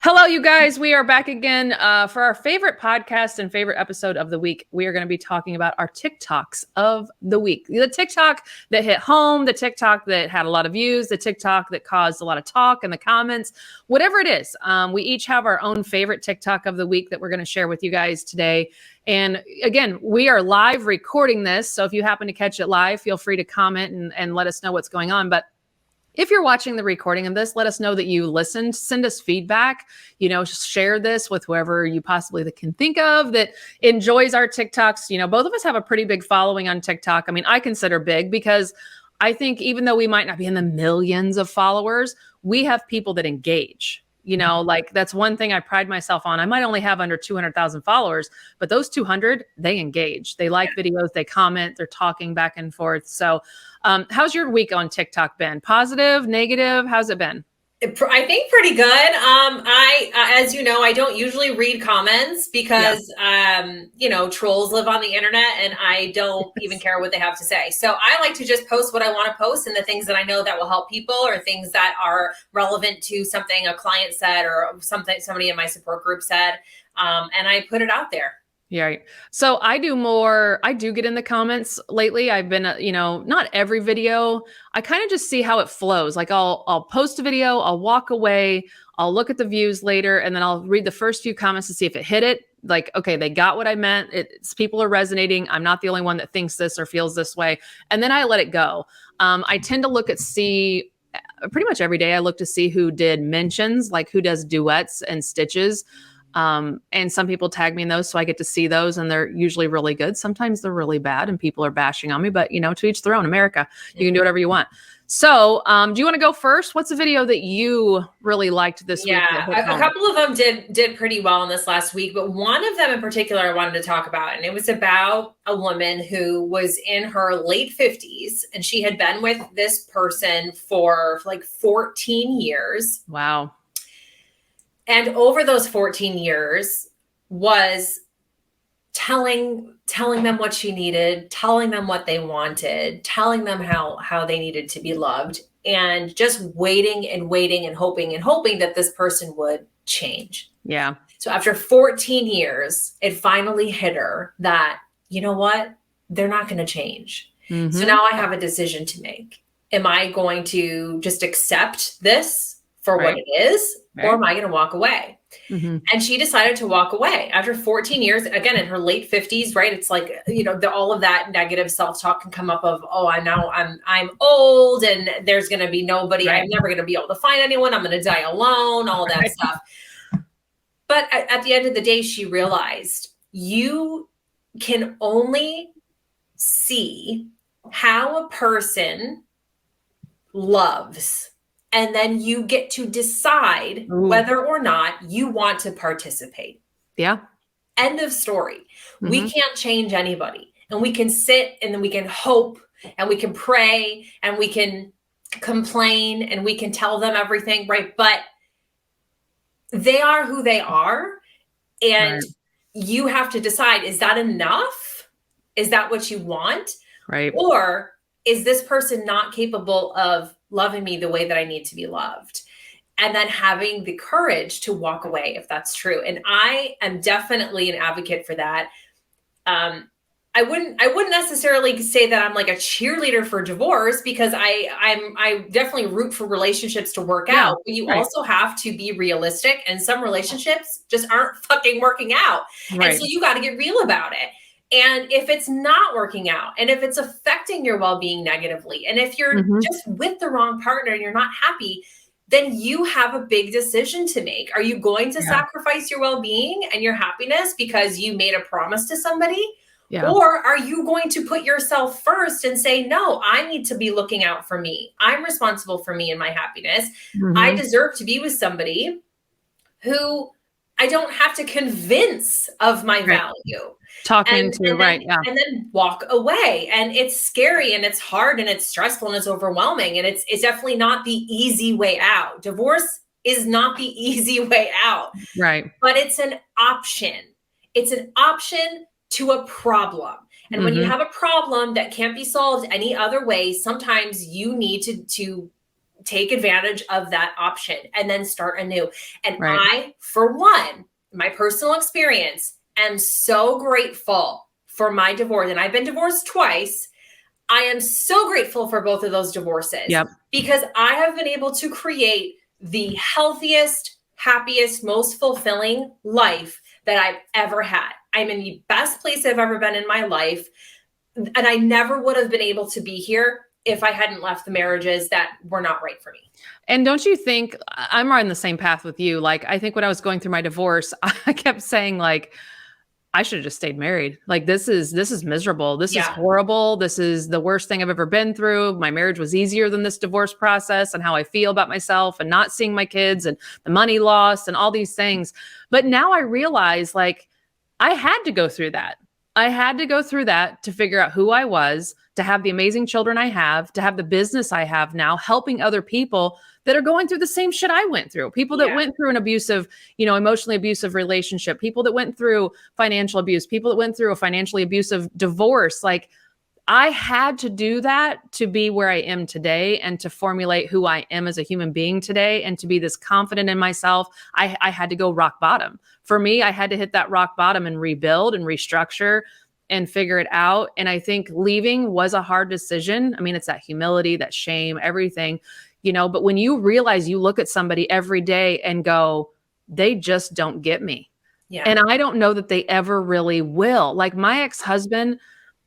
Hello, you guys. We are back again for our favorite podcast and favorite episode of the week. We are going to be talking about our TikToks of the week. The TikTok that hit home, the TikTok that had a lot of views, the TikTok that caused a lot of talk in the comments, whatever it is. We each have our own favorite TikTok of the week that we're going to share with you guys today. And again, we are live recording this. So if you happen to catch it live, feel free to comment and let us know what's going on. But if you're watching the recording of this, let us know that you listened, send us feedback, share this with whoever you possibly can think of that enjoys our TikToks. Both of us have a pretty big following on TikTok. I mean, I consider big because I think even though we might not be in the millions of followers, we have people that engage. Like that's one thing I pride myself on. I might only have under 200,000 followers, but those 200, they engage. They like videos, they comment, they're talking back and forth. So how's your week on TikTok been? Positive, negative? How's it been? I think pretty good. As you know, I don't usually read comments because, trolls live on the internet and I don't even care what they have to say. So I like to just post what I want to post and the things that I know that will help people or things that are relevant to something a client said or something somebody in my support group said. And I put it out there. Yeah. Right. So I do get in the comments lately. I've been, not every video. I kind of just see how it flows. Like I'll post a video, I'll walk away, I'll look at the views later, and then I'll read the first few comments to see if it hit it. Like, okay, they got what I meant. People are resonating. I'm not the only one that thinks this or feels this way. And then I let it go. I tend to see pretty much every day. I look to see who did mentions, like who does duets and stitches. And some people tag me in those, so I get to see those, and they're usually really good. Sometimes they're really bad and people are bashing on me, but to each their own. America, you can do whatever you want. So do you want to go first? What's a video that you really liked this week? Yeah, a couple of them did pretty well in this last week, but one of them in particular I wanted to talk about, and it was about a woman who was in her late 50s, and she had been with this person for like 14 years. Wow. And over those 14 years was telling them what she needed, telling them what they wanted, telling them how they needed to be loved, and just waiting and waiting and hoping that this person would change. Yeah. So after 14 years, it finally hit her that, you know what? They're not going to change. Mm-hmm. So now I have a decision to make. Am I going to just accept this for what it is? Right. Or am I going to walk away? Mm-hmm. And she decided to walk away after 14 years, again, in her late 50s, right? It's like, all of that negative self-talk can come up of, oh, I'm old and there's going to be nobody. Right. I'm never going to be able to find anyone. I'm going to die alone, all that stuff. But at the end of the day, she realized you can only see how a person loves, and then you get to decide whether or not you want to participate. Yeah. End of story. Mm-hmm. We can't change anybody. And we can sit and then we can hope and we can pray and we can complain and we can tell them everything, right? But they are who they are. And you have to decide, is that enough? Is that what you want? Right. Or is this person not capable of loving me the way that I need to be loved? And then having the courage to walk away if that's true. And I am definitely an advocate for that. I wouldn't necessarily say that I'm like a cheerleader for divorce, because I definitely root for relationships to work out. But you also have to be realistic, and some relationships just aren't fucking working out. Right. And so you got to get real about it. And if it's not working out, and if it's affecting your well-being negatively, and if you're just with the wrong partner and you're not happy, then you have a big decision to make. Are you going to sacrifice your well-being and your happiness because you made a promise to somebody? Yeah. Or are you going to put yourself first and say, no, I need to be looking out for me. I'm responsible for me and my happiness. Mm-hmm. I deserve to be with somebody who I don't have to convince of my value. And then walk away. And it's scary and it's hard and it's stressful and it's overwhelming. And it's definitely not the easy way out. Divorce is not the easy way out. Right. But it's an option. It's an option to a problem. And when you have a problem that can't be solved any other way, sometimes you need to take advantage of that option and then start anew. And Right. I, for one, my personal experience, am so grateful for my divorce. And I've been divorced twice. I am so grateful for both of those divorces Yep. because I have been able to create the healthiest, happiest, most fulfilling life that I've ever had. I'm in the best place I've ever been in my life. And I never would have been able to be here if I hadn't left the marriages that were not right for me. And don't you think I'm on the same path with you? Like, I think when I was going through my divorce, I kept saying like, I should have just stayed married. Like, this is miserable. This is horrible. This is the worst thing I've ever been through. My marriage was easier than this divorce process and how I feel about myself and not seeing my kids and the money lost and all these things. But now I realize like I had to go through that. I had to go through that to figure out who I was, to have the amazing children I have, to have the business I have now, helping other people that are going through the same shit I went through. People that went through an abusive, emotionally abusive relationship, people that went through financial abuse, people that went through a financially abusive divorce. Like, I had to do that to be where I am today and to formulate who I am as a human being today and to be this confident in myself. I had to go rock bottom. For me, I had to hit that rock bottom and rebuild and restructure and figure it out. And I think leaving was a hard decision. I mean, it's that humility, that shame, everything, but when you realize you look at somebody every day and go, they just don't get me. Yeah. And I don't know that they ever really will. Like my ex-husband,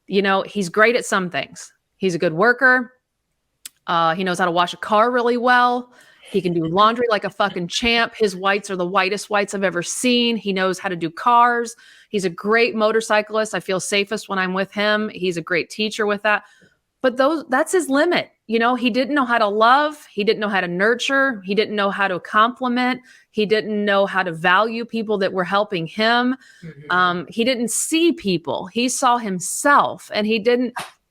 he's great at some things. He's a good worker. He knows how to wash a car really well. He can do laundry like a fucking champ. His whites are the whitest whites I've ever seen. He knows how to do cars. He's a great motorcyclist. I feel safest when I'm with him. He's a great teacher with that. But that's his limit. He didn't know how to love. He didn't know how to nurture. He didn't know how to compliment. He didn't know how to value people that were helping him. Mm-hmm. He didn't see people. He saw himself, and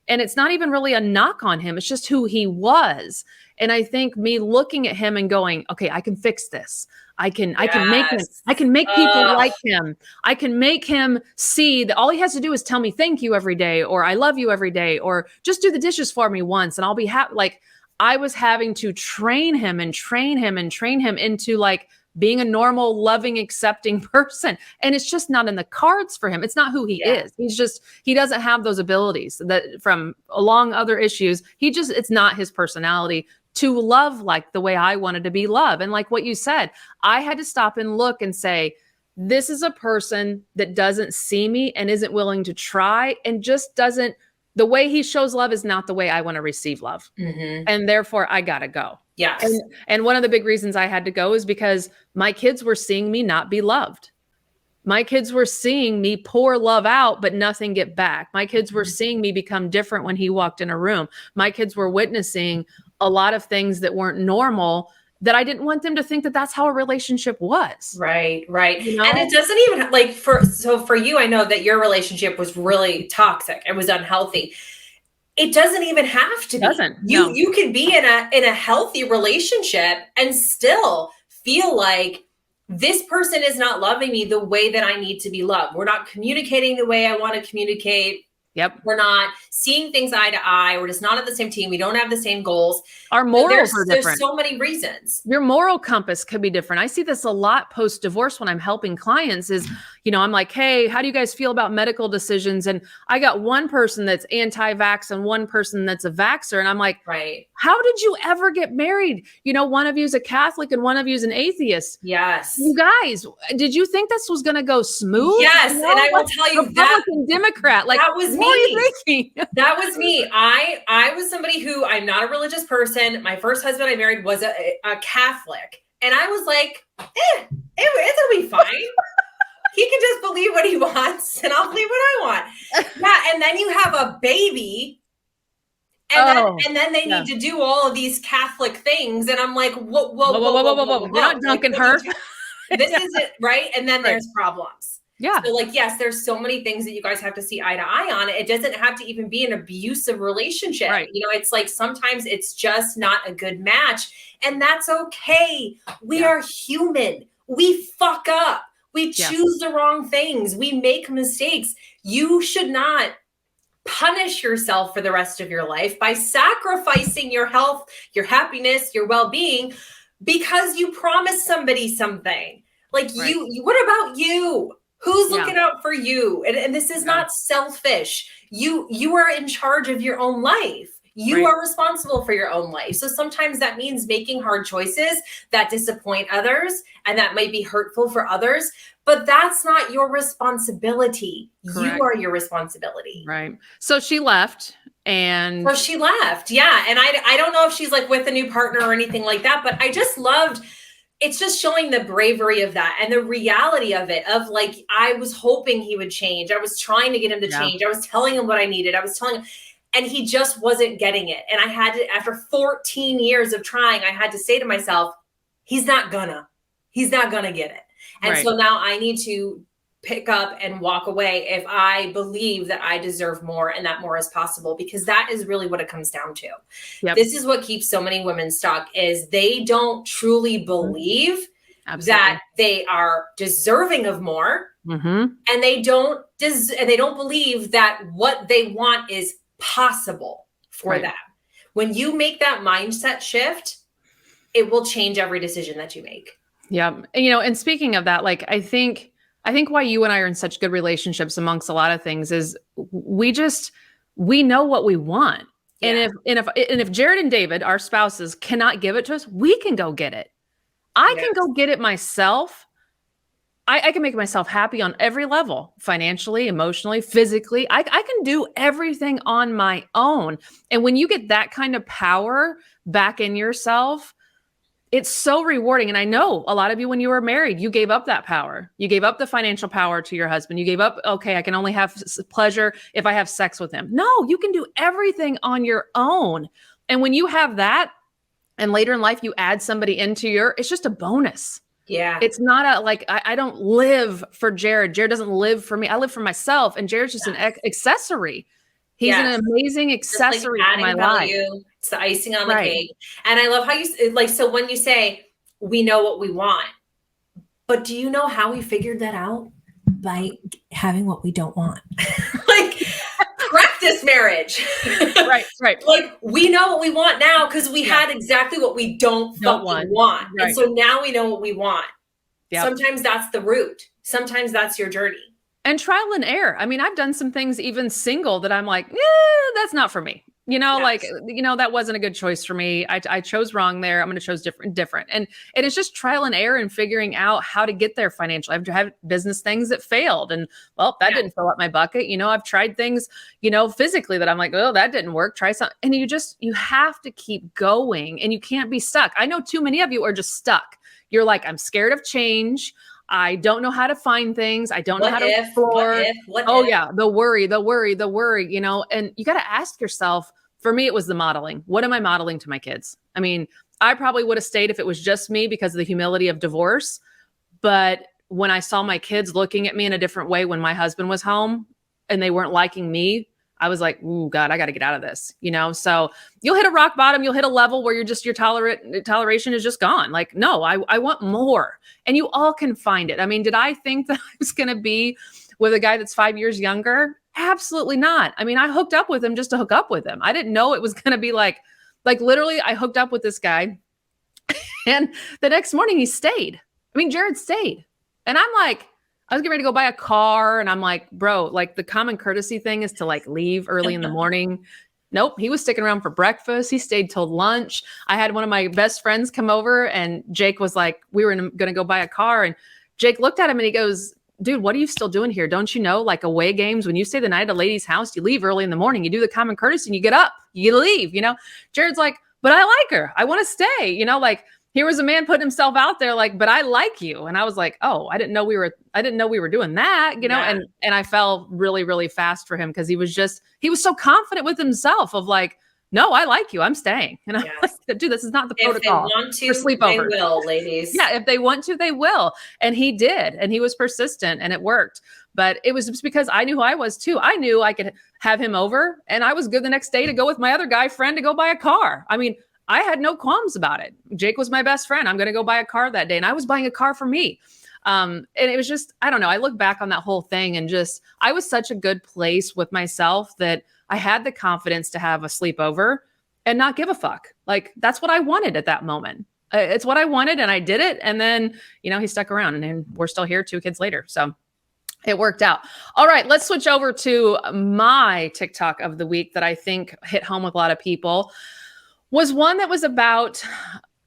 and it's not even really a knock on him. It's just who he was. And I think me looking at him and going, okay, I can fix this. I can make people like him. I can make him see that all he has to do is tell me thank you every day, or I love you every day, or just do the dishes for me once and I'll be happy. Like I was having to train him into like being a normal, loving, accepting person. And it's just not in the cards for him. It's not who he is. He doesn't have those abilities that from along other issues. It's not his personality to love like the way I wanted to be loved. And like what you said, I had to stop and look and say, this is a person that doesn't see me and isn't willing to try and just the way he shows love is not the way I want to receive love. Mm-hmm. And therefore I got to go. Yes. And one of the big reasons I had to go is because my kids were seeing me not be loved. My kids were seeing me pour love out, but nothing get back. My kids were seeing me become different when he walked in a room. My kids were witnessing a lot of things that weren't normal that I didn't want them to think that that's how a relationship was. Right. And it doesn't even like for you, I know that your relationship was really toxic. It was unhealthy. It doesn't even have to be. You can be in a healthy relationship and still feel like this person is not loving me the way that I need to be loved. We're not communicating the way I want to communicate. Yep. We're not seeing things eye to eye. We're just not on the same team. We don't have the same goals. Our morals are different. There's so many reasons. Your moral compass could be different. I see this a lot post-divorce when I'm helping clients is, I'm like, hey, how do you guys feel about medical decisions? And I got one person that's anti-vax and one person that's a vaxxer. And I'm like, right. How did you ever get married? One of you is a Catholic and one of you is an atheist. Yes. You guys, did you think this was going to go smooth? Yes. And I will tell you Republican, Democrat, like, that was me. What are you thinking? That was me. I was somebody who I'm not a religious person. My first husband I married was a Catholic. And I was like, it'll be fine. He can just believe what he wants and I'll believe what I want. Yeah. And then you have a baby. And then they need to do all of these Catholic things. And I'm like, whoa. You're not dunking her. This isn't right. And then there's problems. Yeah. So like, yes, there's so many things that you guys have to see eye to eye on. It doesn't have to even be an abusive relationship. Right. It's like sometimes it's just not a good match. And that's okay. We are human. We fuck up. We choose the wrong things. We make mistakes. You should not punish yourself for the rest of your life by sacrificing your health, your happiness, your well-being because you promised somebody something. Like Right. what about you? Who's Yeah. looking out for you? And this is not selfish. You are in charge of your own life. You Right. are responsible for your own life. So sometimes that means making hard choices that disappoint others and that might be hurtful for others, but that's not your responsibility. Correct. You are your responsibility. Right. So she left and So she left. Yeah. And I don't know if she's like with a new partner or anything like that, but I just loved it's just showing the bravery of that and the reality of it, of like, I was hoping he would change. I was trying to get him to change. I was telling him what I needed. I was telling him, and he just wasn't getting it. And I had to, after 14 years of trying, I had to say to myself, he's not gonna get it. And so now I need to pick up and walk away if I believe that I deserve more and that more is possible, because that is really what it comes down to. Yep. This is what keeps so many women stuck, is they don't truly believe that they are deserving of more. And they don't believe that what they want is possible for them. When you make that mindset shift, it will change every decision that you make. Yeah. And, and speaking of that, like, I think why you and I are in such good relationships amongst a lot of things is we know what we want. Yeah. And if Jared and David, our spouses, cannot give it to us, we can go get it. I can go get it myself. I can make myself happy on every level, financially, emotionally, physically. I can do everything on my own. And when you get that kind of power back in yourself, it's so rewarding. And I know a lot of you, when you were married, you gave up that power. You gave up the financial power to your husband. You gave up, okay, I can only have pleasure if I have sex with him. No, you can do everything on your own. And when you have that, and later in life, you add somebody into it's just a bonus. Yeah. It's not I don't live for Jared. Jared doesn't live for me. I live for myself. And Jared's just an accessory. He's an amazing accessory to my life. It's the icing on the cake. And I love how you so when you say we know what we want, but do you know how we figured that out? By having what we don't want. Like practice marriage. Right. Like we know what we want now because we had exactly what we don't want. Right. And so now we know what we want. Yep. Sometimes that's the route. Sometimes that's your journey. And trial and error. I mean, I've done some things even single that I'm like, that's not for me. That wasn't a good choice for me. I chose wrong there. I'm going to choose different. And it's just trial and error and figuring out how to get there financially. I've had business things that failed and that didn't fill up my bucket. I've tried things, physically that I'm like, oh, that didn't work. Try something. And you have to keep going and you can't be stuck. I know too many of you are just stuck. You're like, I'm scared of change. I don't know how to find things. I don't know how to explore. Yeah. The worry, and you got to ask yourself, for me, it was the modeling. What am I modeling to my kids? I mean, I probably would have stayed if it was just me because of the humility of divorce. But when I saw my kids looking at me in a different way when my husband was home and they weren't liking me, I was like, ooh, God, I got to get out of this, So you'll hit a rock bottom. You'll hit a level where your toleration is just gone. Like, no, I want more. And you all can find it. I mean, did I think that I was going to be with a guy that's 5 years younger? Absolutely not. I mean, I hooked up with him just to hook up with him. I didn't know it was going to be like literally I hooked up with this guy and the next morning he stayed. I mean, Jared stayed. And I'm like, I was getting ready to go buy a car. And I'm like, bro, like the common courtesy thing is to leave early in the morning. Nope. He was sticking around for breakfast. He stayed till lunch. I had one of my best friends come over and Jake was like, we were going to go buy a car. And Jake looked at him and he goes, dude, what are you still doing here? Don't you know, away games, when you stay the night at a lady's house, you leave early in the morning, you do the common courtesy and you get up, you leave, Jared's like, but I like her. I want to stay, here was a man putting himself out there but I like you. And I was like, oh, I didn't know we were doing that, and I fell really, really fast for him because he was so confident with himself of no, I like you. I'm staying. And I'm like, dude, this is not the protocol. If they want to, for sleepover. They will, ladies. Yeah, if they want to, they will. And he did. And he was persistent and it worked. But it was just because I knew who I was too. I knew I could have him over and I was good the next day to go with my other guy friend to go buy a car. I mean, I had no qualms about it. Jake was my best friend. I'm going to go buy a car that day. And I was buying a car for me. And it was just, I don't know. I look back on that whole thing and just, I was such a good place with myself that I had the confidence to have a sleepover and not give a fuck. Like, that's what I wanted at that moment. It's what I wanted and I did it. And then, he stuck around and then we're still here 2 kids later. So it worked out. All right, let's switch over to my TikTok of the week that I think hit home with a lot of people. Was one that was about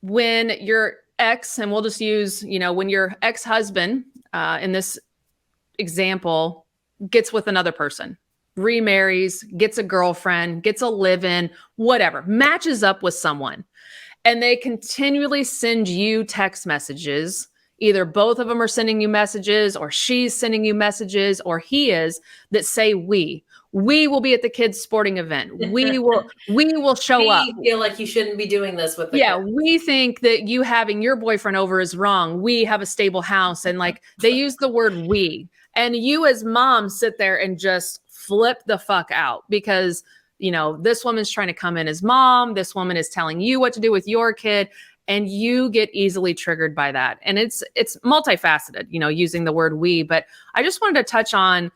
when your ex, and we'll just use, when your ex-husband, in this example, gets with another person, remarries, gets a girlfriend, gets a live-in, whatever, matches up with someone, and they continually send you text messages. Either both of them are sending you messages, or she's sending you messages, or he is, that say we will be at the kids' sporting event. We will show up. We feel like you shouldn't be doing this with the kids. We think that you having your boyfriend over is wrong. We have a stable house. And like, they use the word we, and you as mom sit there and just flip the fuck out because, this woman's trying to come in as mom. This woman is telling you what to do with your kid. And you get easily triggered by that. And it's multifaceted, using the word we, but I just wanted to touch on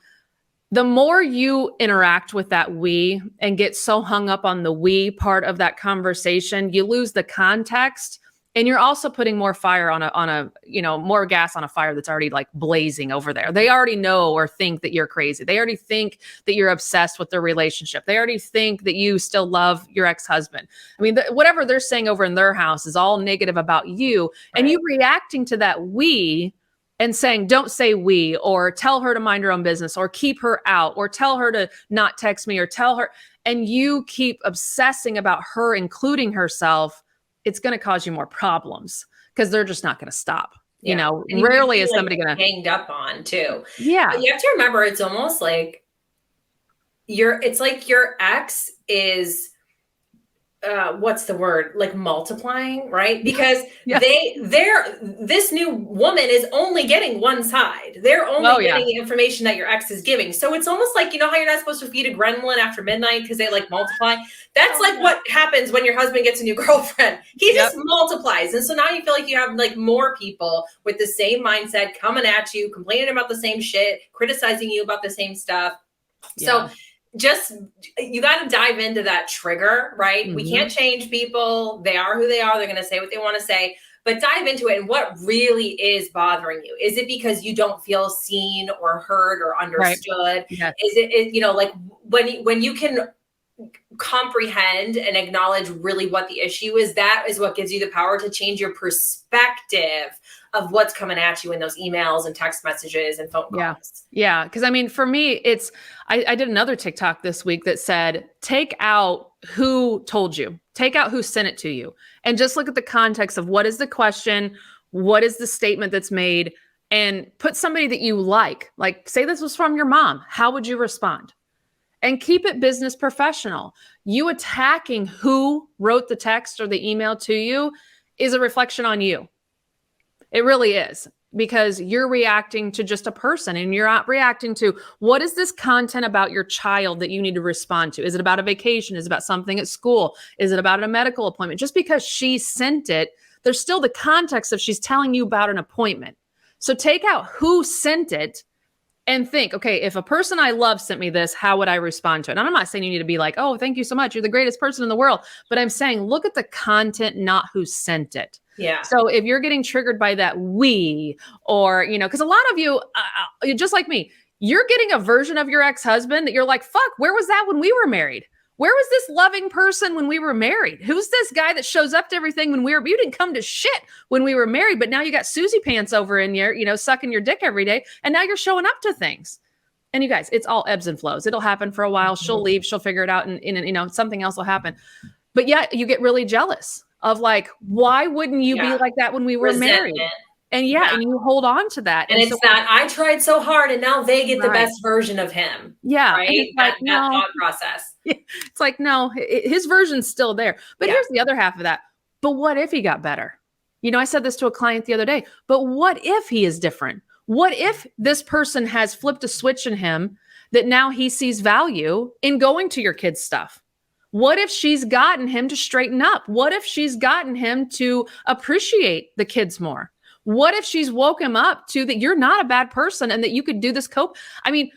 the more you interact with that we and get so hung up on the we part of that conversation, you lose the context, and you're also putting more fire on a more gas on a fire that's already like blazing over there. They already know or think that you're crazy. They already think that you're obsessed with their relationship. They already think that you still love your ex-husband. I mean, whatever they're saying over in their house is all negative about you. Right. And you reacting to that we and saying, don't say we, or tell her to mind her own business, or keep her out, or tell her to not text me, or tell her, and you keep obsessing about her including herself, it's going to cause you more problems because they're just not going to stop. Yeah. Rarely is somebody going to hanged up on too. Yeah. But you have to remember, it's almost like it's like your ex is, what's the word? Like multiplying, right? Because this new woman is only getting one side. They're only getting the information that your ex is giving. So it's almost like, how you're not supposed to feed a gremlin after midnight because they like multiply. That's what happens when your husband gets a new girlfriend. He just multiplies. And so now you feel like you have like more people with the same mindset coming at you, complaining about the same shit, criticizing you about the same stuff. So you got to dive into that trigger, right? Mm-hmm. We can't change people. They are who they are. They're going to say what they want to say, but dive into it. And what really is bothering you? Is it because you don't feel seen or heard or understood? Right. Yes. Is it, like when you can comprehend and acknowledge really what the issue is, that is what gives you the power to change your perspective of what's coming at you in those emails and text messages and phone calls. Yeah. Cause I mean, for me, I did another TikTok this week that said, take out who told you, take out who sent it to you, and just look at the context of what is the question, what is the statement that's made, and put somebody that you like say this was from your mom. How would you respond? And keep it business professional. You attacking who wrote the text or the email to you is a reflection on you. It really is, because you're reacting to just a person, and you're not reacting to what is this content about your child that you need to respond to? Is it about a vacation? Is it about something at school? Is it about a medical appointment? Just because she sent it, there's still the context of she's telling you about an appointment. So take out who sent it and think, okay, if a person I love sent me this, how would I respond to it? And I'm not saying you need to be like, oh, thank you so much, you're the greatest person in the world. But I'm saying, look at the content, not who sent it. Yeah. So if you're getting triggered by that we, or, because a lot of you, just like me, you're getting a version of your ex-husband that you're like, fuck, where was that when we were married? Where was this loving person when we were married? Who's this guy that shows up to everything when you didn't come to shit when we were married, but now you got Susie pants over in here, sucking your dick every day. And now you're showing up to things. And you guys, it's all ebbs and flows. It'll happen for a while. She'll leave, she'll figure it out, and something else will happen. But yeah, you get really jealous of like, why wouldn't you be like that when we were married? And and you hold on to that. And it's that I tried so hard and now they get the best version of him. Yeah. Right. That thought process. It's like, no, his version's still there. But here's the other half of that. But what if he got better? I said this to a client the other day, but what if he is different? What if this person has flipped a switch in him that now he sees value in going to your kids' stuff? What if she's gotten him to straighten up? What if she's gotten him to appreciate the kids more? What if she's woke him up to that you're not a bad person and that you could do this cope? I mean,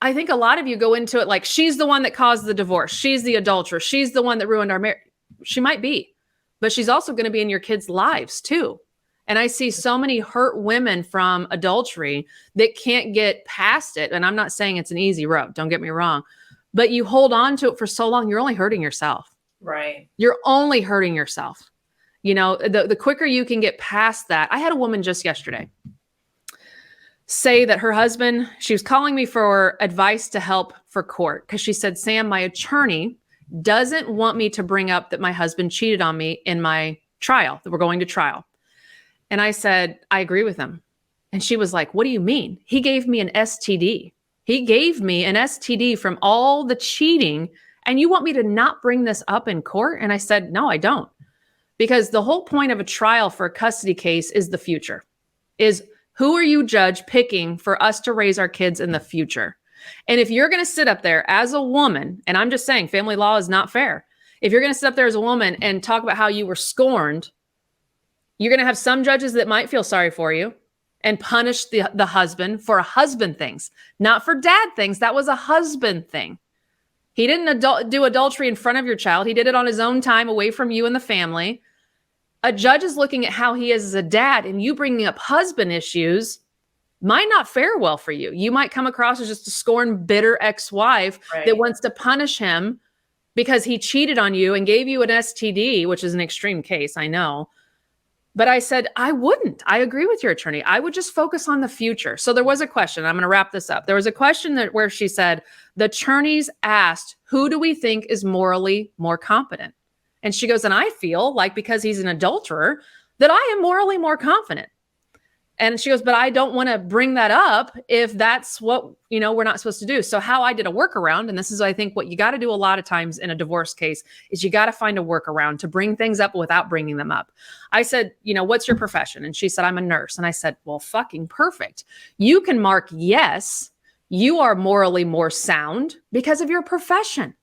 I think a lot of you go into it like she's the one that caused the divorce. She's the adulteress. She's the one that ruined our marriage. She might be, but she's also going to be in your kids' lives too. And I see so many hurt women from adultery that can't get past it. And I'm not saying it's an easy road. Don't get me wrong, but you hold on to it for so long, you're only hurting yourself. Right. You're only hurting yourself. You know, the quicker you can get past that. I had a woman just yesterday say that her husband, she was calling me for advice to help for court because she said, Sam, my attorney doesn't want me to bring up that my husband cheated on me in my trial, that we're going to trial. And I said, I agree with him. And she was like, what do you mean? He gave me an STD. He gave me an STD from all the cheating. And you want me to not bring this up in court? And I said, no, I don't. Because the whole point of a trial for a custody case is the future, is who are you, judge, picking for us to raise our kids in the future? And if you're going to sit up there as a woman, and I'm just saying family law is not fair. If you're going to sit up there as a woman and talk about how you were scorned, you're going to have some judges that might feel sorry for you and punish the husband for husband things, not for dad things. That was a husband thing. He didn't do adultery in front of your child. He did it on his own time away from you and the family. A judge is looking at how he is as a dad, and you bringing up husband issues might not fare well for you. You might come across as just a scorned, bitter ex-wife that wants to punish him because he cheated on you and gave you an STD, which is an extreme case, I know. But I said, I wouldn't. I agree with your attorney. I would just focus on the future. So there was a question. I'm going to wrap this up. There was a question where she said, the attorneys asked, who do we think is morally more competent? And she goes, and I feel like because he's an adulterer, that I am morally more confident. And she goes, but I don't want to bring that up if that's what, we're not supposed to do. So how I did a workaround, and this is, I think, what you got to do a lot of times in a divorce case, is you got to find a workaround to bring things up without bringing them up. I said, what's your profession? And she said, I'm a nurse. And I said, well, fucking perfect. You can mark, yes, you are morally more sound because of your profession.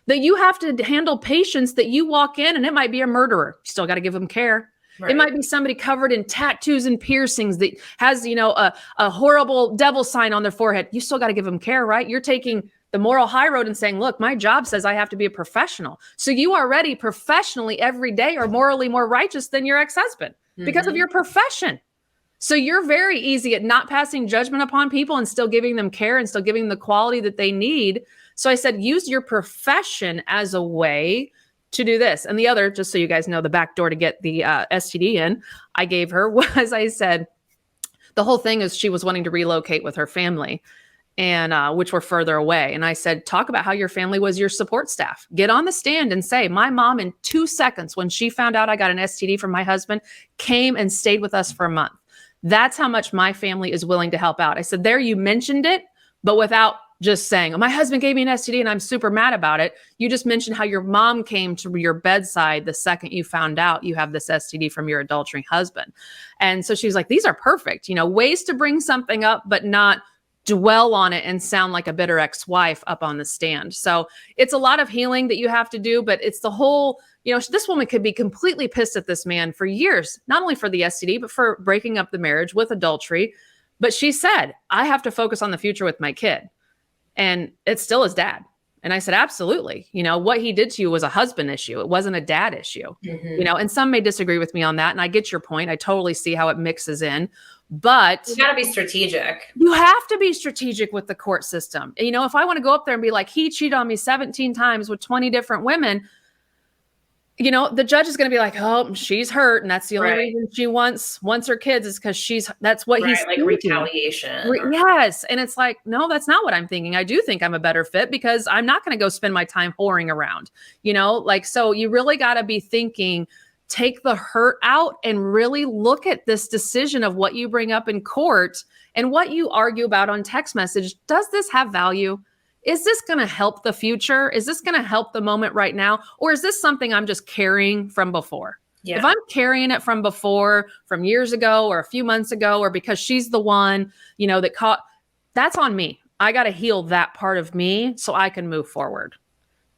That you have to handle patients that you walk in and it might be a murderer. You still got to give them care. Right. It might be somebody covered in tattoos and piercings that has, a horrible devil sign on their forehead. You still got to give them care, right? You're taking the moral high road and saying, look, my job says I have to be a professional. So you already professionally every day are morally more righteous than your ex-husband because of your profession. So you're very easy at not passing judgment upon people and still giving them care and still giving them the quality that they need. So I said, use your profession as a way to do this. And the other, just so you guys know, the back door to get the STD in, I gave her was, I said, the whole thing is she was wanting to relocate with her family and which were further away. And I said, talk about how your family was your support staff. Get on the stand and say, my mom in 2 seconds, when she found out I got an STD from my husband, came and stayed with us for a month. That's how much my family is willing to help out. I said, there, you mentioned it, but without just saying, oh, my husband gave me an STD and I'm super mad about it. You just mentioned how your mom came to your bedside the second you found out you have this STD from your adultering husband. And so she was like, these are perfect, ways to bring something up, but not dwell on it and sound like a bitter ex-wife up on the stand. So it's a lot of healing that you have to do, but it's the whole, this woman could be completely pissed at this man for years, not only for the STD, but for breaking up the marriage with adultery. But she said, I have to focus on the future with my kid. And it's still his dad. And I said, absolutely. What he did to you was a husband issue. It wasn't a dad issue, and some may disagree with me on that. And I get your point. I totally see how it mixes in, but you got to be strategic. You have to be strategic with the court system. If I want to go up there and be like, he cheated on me 17 times with 20 different women, the judge is going to be like, oh, she's hurt. And that's the only reason she wants her kids is because that's what he's like thinking. Retaliation. Yes. And it's like, no, that's not what I'm thinking. I do think I'm a better fit because I'm not going to go spend my time whoring around, so you really got to be thinking, take the hurt out and really look at this decision of what you bring up in court and what you argue about on text message. Does this have value? Is this going to help the future? Is this going to help the moment right now? Or is this something I'm just carrying from before? Yeah. If I'm carrying it from before, from years ago or a few months ago, or because she's the one, that caught, that's on me. I got to heal that part of me so I can move forward.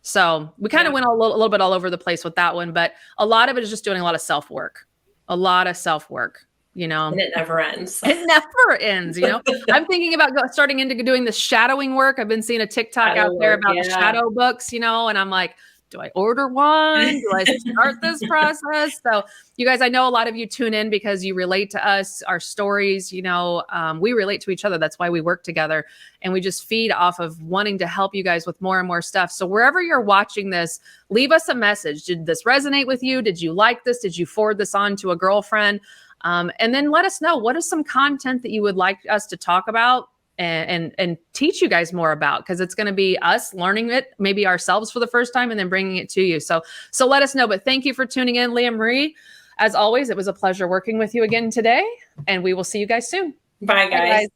So we kind of went a little bit all over the place with that one, but a lot of it is just doing a lot of self-work. you know, and it never ends. it never ends. You know, I'm thinking about starting into doing the shadowing work. I've been seeing a TikTok out there about the shadow books, you know, and I'm like, do I order one? Do I start this process? So you guys, I know a lot of you tune in because you relate to us, our stories, you know, we relate to each other. That's why we work together, and we just feed off of wanting to help you guys with more and more stuff. So wherever you're watching this, leave us a message. Did this resonate with you? Did you like this? Did you forward this on to a girlfriend? And then let us know, what is some content that you would like us to talk about and teach you guys more about, because it's going to be us learning it maybe ourselves for the first time and then bringing it to you. So let us know. But thank you for tuning in, Leah Marie. As always, it was a pleasure working with you again today, and we will see you guys soon. Bye, guys. Bye, guys.